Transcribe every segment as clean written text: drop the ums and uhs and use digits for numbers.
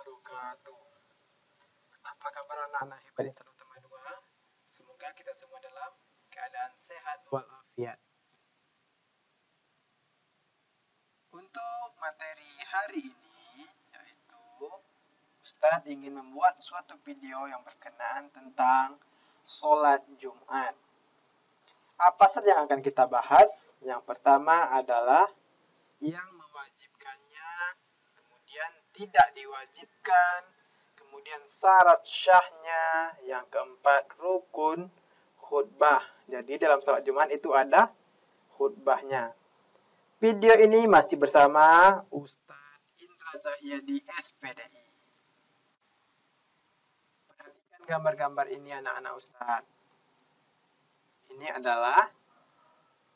wabarakatuh. Apa kabar anak-anak hebat Insan Utama 2? Semoga kita semua dalam keadaan sehat walafiat. Untuk materi hari ini, yaitu Ustadz ingin membuat suatu video yang berkenaan tentang sholat Jumat. Apa saja yang akan kita bahas? Yang pertama adalah yang mewajibkannya, kemudian tidak diwajibkan, kemudian syarat syahnya, yang keempat rukun khutbah. Jadi dalam sholat Jumat itu ada khutbahnya. Video ini masih bersama Ustadz Indra Zahyadi SPDI. Perhatikan gambar-gambar ini anak-anak Ustadz. Ini adalah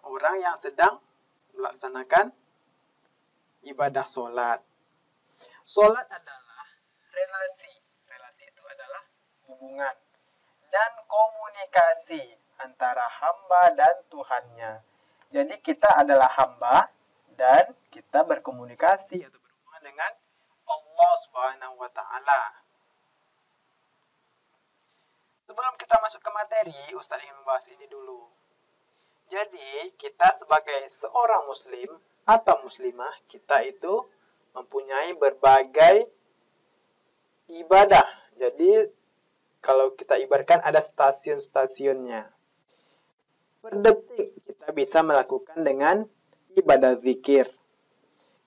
orang yang sedang melaksanakan ibadah sholat. Sholat adalah relasi. Relasi itu adalah hubungan dan komunikasi antara hamba dan Tuhannya. Jadi kita adalah hamba dan kita berkomunikasi atau berhubungan dengan Allah Subhanahu wa Ta'ala. Sebelum kita masuk ke materi, Ustaz ingin membahas ini dulu. Jadi, kita sebagai seorang muslim atau muslimah, kita itu mempunyai berbagai ibadah. Jadi, kalau kita ibaratkan ada stasiun-stasiunnya. Per detik, kita bisa melakukan dengan ibadah zikir.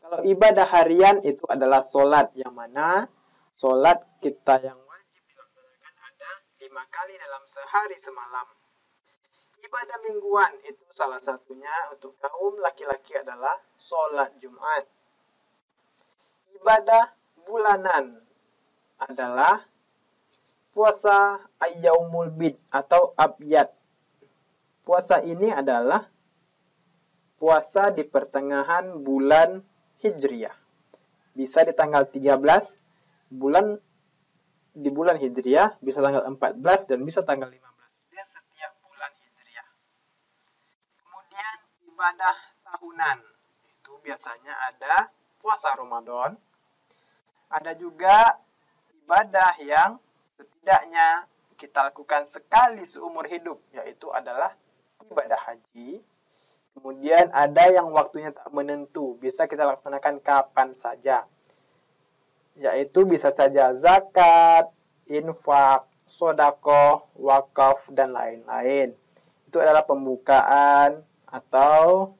Kalau ibadah harian itu adalah sholat, yang mana sholat kita yang wajib dilaksanakan ada 5 kali dalam sehari semalam. Ibadah mingguan itu salah satunya untuk kaum laki-laki adalah sholat Jumat. Ibadah bulanan adalah puasa Ayyaumul Bid atau Abyad. Puasa ini adalah puasa di pertengahan bulan Hijriah. Bisa di tanggal 13 di bulan Hijriah, bisa tanggal 14 dan bisa tanggal 15 di setiap bulan Hijriah. Kemudian ibadah tahunan itu biasanya ada puasa Ramadan. Ada juga ibadah yang setidaknya kita lakukan sekali seumur hidup, yaitu adalah ibadah haji. Kemudian ada yang waktunya tak menentu, bisa kita laksanakan kapan saja. Yaitu bisa saja zakat, infak, sedekah, wakaf, dan lain-lain. Itu adalah pembukaan atau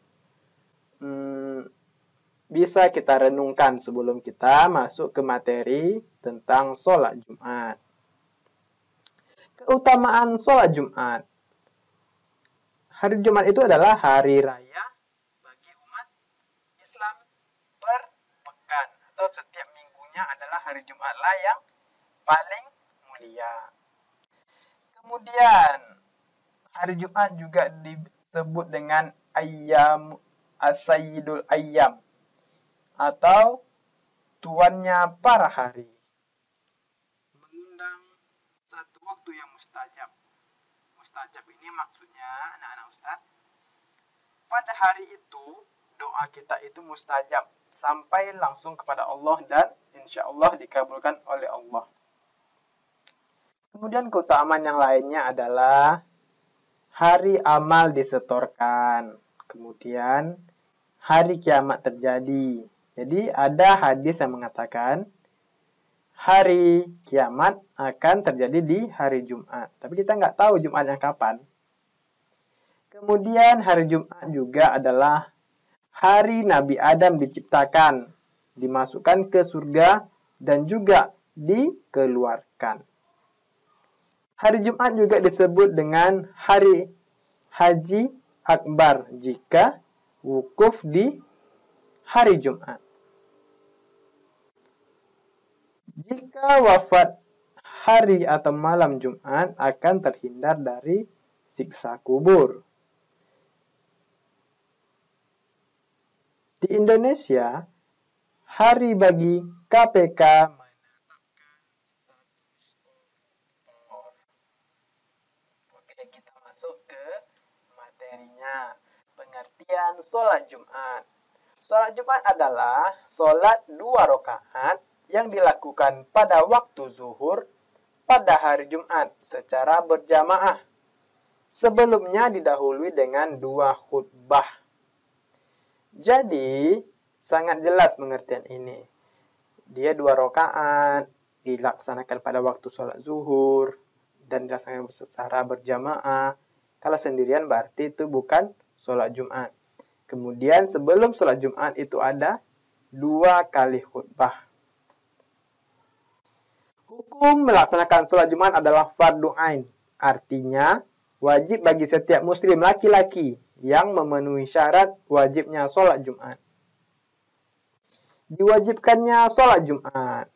bisa kita renungkan sebelum kita masuk ke materi tentang sholat Jumat. Keutamaan sholat Jumat. Hari Jumat itu adalah hari raya bagi umat Islam per pekan atau setiap minggunya adalah hari Jumatlah yang paling mulia. Kemudian hari Jumat juga disebut dengan Ayyam As-Sayyidul Ayyam atau tuannya para hari. Mengundang satu waktu yang mustajab. Mustajab ini maksudnya anak-anak Ustaz, pada hari itu doa kita itu mustajab sampai langsung kepada Allah dan insya Allah dikabulkan oleh Allah. Kemudian keutamaan yang lainnya adalah hari amal disetorkan. Kemudian hari kiamat terjadi. Jadi ada hadis yang mengatakan hari kiamat akan terjadi di hari Jumat. Tapi kita nggak tahu Jumatnya kapan. Kemudian hari Jumat juga adalah hari Nabi Adam diciptakan, dimasukkan ke surga, dan juga dikeluarkan. Hari Jumat juga disebut dengan hari Haji Akbar jika wukuf di hari Jumat. Jika wafat hari atau malam Jumat akan terhindar dari siksa kubur. Di Indonesia, hari bagi KPK menetapkan status koruptor. Oke, kita masuk ke materinya. Pengertian sholat Jumat. Sholat Jumat adalah sholat 2 rakaat yang dilakukan pada waktu zuhur pada hari Jumat secara berjamaah. Sebelumnya didahului dengan 2 khutbah. Jadi, sangat jelas pengertian ini. Dia 2 rakaat, dilaksanakan pada waktu sholat zuhur, dan dilaksanakan secara berjamaah. Kalau sendirian berarti itu bukan sholat Jumat. Kemudian sebelum sholat Jumat itu ada 2 kali khutbah. Hukum melaksanakan sholat Jumat adalah fardu ain. Artinya, wajib bagi setiap muslim laki-laki yang memenuhi syarat wajibnya sholat Jumat. Diwajibkannya sholat Jumat.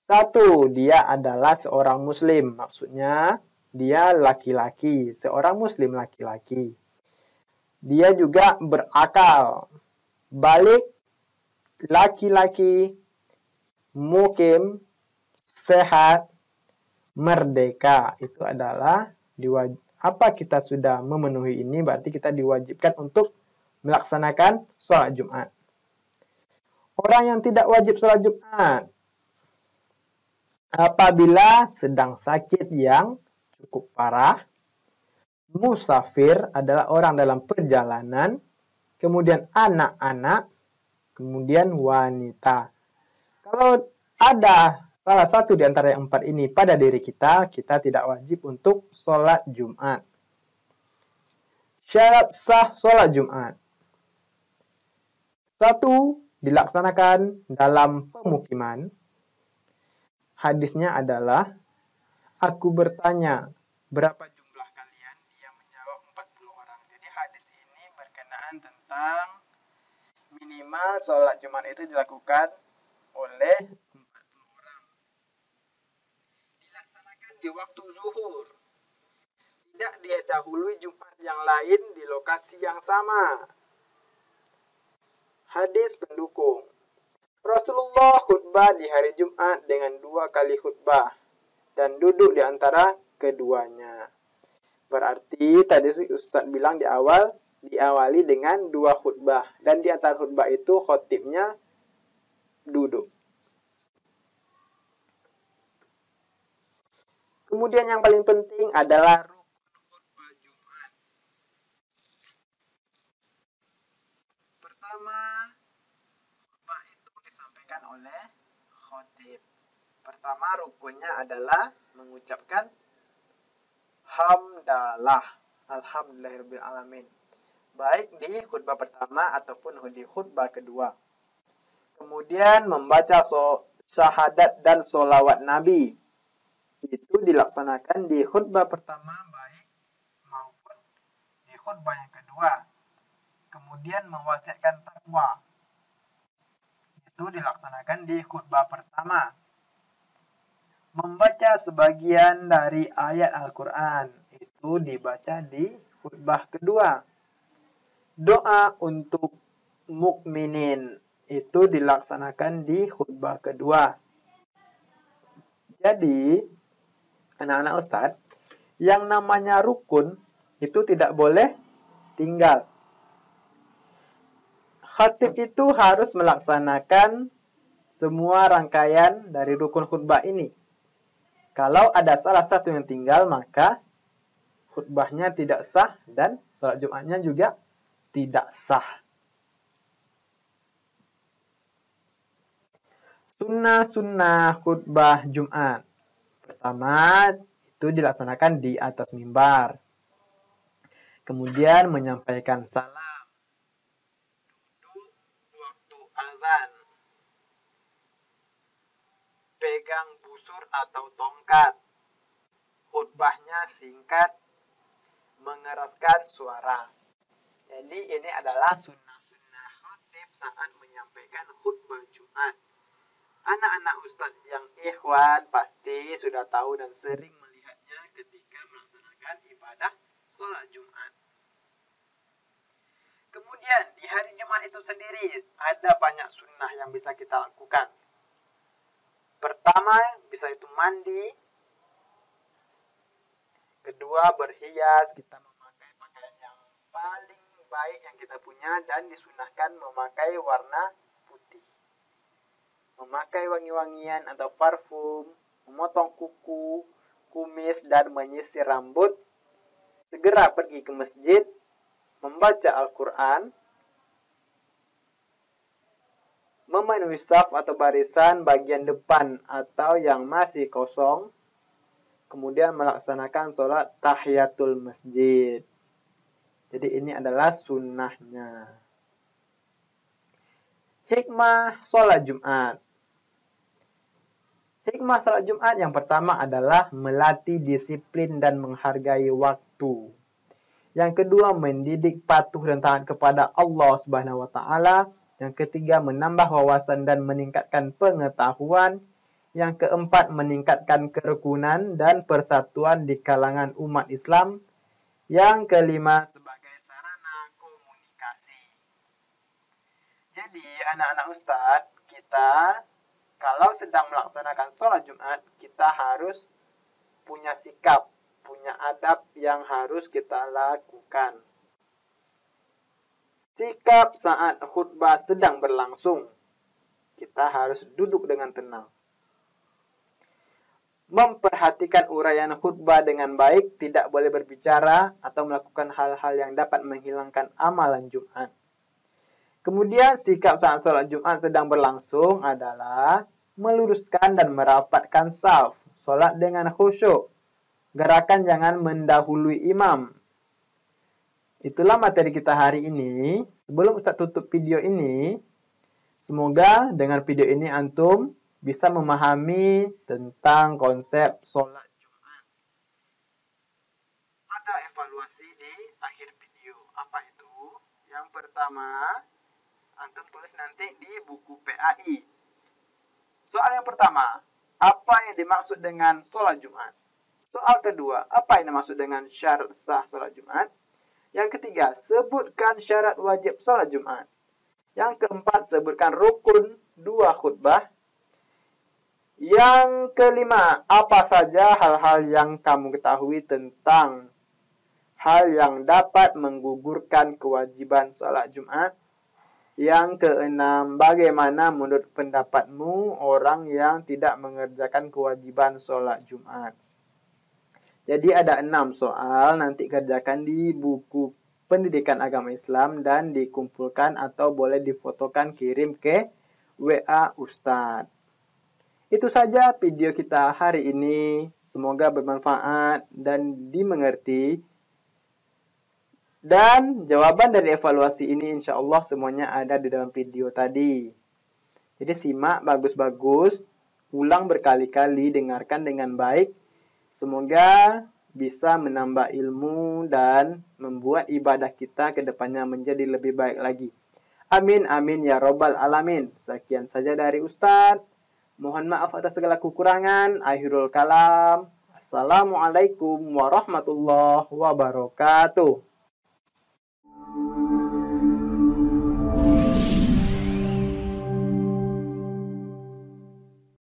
1. Dia adalah seorang muslim. Maksudnya, dia laki-laki. Seorang muslim laki-laki. Dia juga berakal, balik, laki-laki, mukim, sehat, merdeka. Itu adalah apa kita sudah memenuhi ini berarti kita diwajibkan untuk melaksanakan sholat Jumat. Orang yang tidak wajib sholat Jumat apabila sedang sakit yang cukup parah, musafir adalah orang dalam perjalanan, kemudian anak-anak, kemudian wanita. Kalau ada salah satu di antara yang 4 ini pada diri kita, kita tidak wajib untuk sholat Jumat. Syarat sah sholat Jumat. 1. Dilaksanakan dalam pemukiman. Hadisnya adalah, aku bertanya, berapa jumlah kalian? Dia menjawab 40 orang. Jadi hadis ini berkenaan tentang minimal sholat Jumat itu dilakukan oleh 40 orang. Dilaksanakan di waktu zuhur. Tidak didahului Jumat yang lain di lokasi yang sama. Hadis pendukung. Rasulullah khutbah di hari Jumat dengan 2 kali khutbah dan duduk di antara keduanya. Berarti tadi Ustaz bilang di awal diawali dengan 2 khutbah dan di antara khutbah itu khotibnya duduk. Kemudian yang paling penting adalah rukun khutbah Jumat. Pertama, khutbah itu disampaikan oleh khotib. Pertama rukunnya adalah mengucapkan hamdalah, alhamdulillahirabbil alamin. Baik di khutbah pertama ataupun di khutbah kedua. Kemudian membaca syahadat dan sholawat Nabi. Itu dilaksanakan di khutbah pertama baik maupun di khutbah yang kedua. Kemudian mewasiatkan takwa. Itu dilaksanakan di khutbah pertama. Membaca sebagian dari ayat Al-Quran. Itu dibaca di khutbah kedua. Doa untuk mukminin. Itu dilaksanakan di khutbah kedua. Jadi, anak-anak Ustadz, yang namanya rukun itu tidak boleh tinggal. Khatib itu harus melaksanakan semua rangkaian dari rukun khutbah ini. Kalau ada salah satu yang tinggal, maka khutbahnya tidak sah dan sholat Jumatnya juga tidak sah. Sunnah-sunnah khutbah Jumat. Pertama, itu dilaksanakan di atas mimbar. Kemudian menyampaikan salam. Duduk waktu azan. Pegang busur atau tongkat. Khutbahnya singkat, mengeraskan suara. Jadi ini adalah sunnah-sunnah khatib saat menyampaikan khutbah Jumat. Anak-anak Ustadz yang ikhwan pasti sudah tahu dan sering melihatnya ketika melaksanakan ibadah sholat Jumat. Kemudian di hari Jumat itu sendiri ada banyak sunnah yang bisa kita lakukan. Pertama, bisa itu mandi. Kedua, berhias. Kita memakai pakaian yang paling baik yang kita punya dan disunahkan memakai warna putih. memakai wangi-wangian atau parfum, memotong kuku, kumis, dan menyisir rambut, segera pergi ke masjid, membaca Al-Quran, memenuhi saf atau barisan bagian depan atau yang masih kosong, kemudian melaksanakan sholat tahiyatul masjid. Jadi ini adalah sunnahnya. Hikmah sholat Jumat. Hikmah sholat Jumat yang pertama adalah melatih disiplin dan menghargai waktu. Yang kedua, mendidik patuh dan taat kepada Allah Subhanahu wa taala. Yang ketiga, menambah wawasan dan meningkatkan pengetahuan. Yang keempat, meningkatkan kerukunan dan persatuan di kalangan umat Islam. Yang kelima, sebagai sarana komunikasi. Jadi, anak-anak Ustadz, kita kalau sedang melaksanakan sholat Jumat, kita harus punya sikap, punya adab yang harus kita lakukan. Sikap saat khutbah sedang berlangsung, kita harus duduk dengan tenang. Memperhatikan uraian khutbah dengan baik, tidak boleh berbicara atau melakukan hal-hal yang dapat menghilangkan amalan Jumat. Kemudian sikap saat sholat Jumat sedang berlangsung adalah meluruskan dan merapatkan saf, sholat dengan khusyuk, gerakan jangan mendahului imam. Itulah materi kita hari ini. Sebelum Ustaz tutup video ini, semoga dengan video ini antum bisa memahami tentang konsep sholat Jumat. Ada evaluasi di akhir video. Apa itu? Yang pertama, antum tulis nanti di buku PAI. Soal yang pertama, apa yang dimaksud dengan sholat Jumat? Soal kedua, apa yang dimaksud dengan syarat sah sholat Jumat? Yang ketiga, sebutkan syarat wajib sholat Jumat. Yang keempat, sebutkan rukun 2 khutbah. Yang kelima, apa saja hal-hal yang kamu ketahui tentang hal yang dapat menggugurkan kewajiban sholat Jumat. Yang keenam, bagaimana menurut pendapatmu orang yang tidak mengerjakan kewajiban sholat Jumat? Jadi ada 6 soal, nanti kerjakan di buku Pendidikan Agama Islam dan dikumpulkan atau boleh difotokan kirim ke WA Ustadz. Itu saja video kita hari ini. Semoga bermanfaat dan dimengerti. Dan jawaban dari evaluasi ini insya Allah semuanya ada di dalam video tadi. Jadi simak bagus-bagus, ulang berkali-kali, dengarkan dengan baik. Semoga bisa menambah ilmu dan membuat ibadah kita ke depannya menjadi lebih baik lagi. Amin, amin, ya robbal alamin. Sekian saja dari Ustadz. Mohon maaf atas segala kekurangan. Akhirul kalam. Assalamualaikum warahmatullahi wabarakatuh.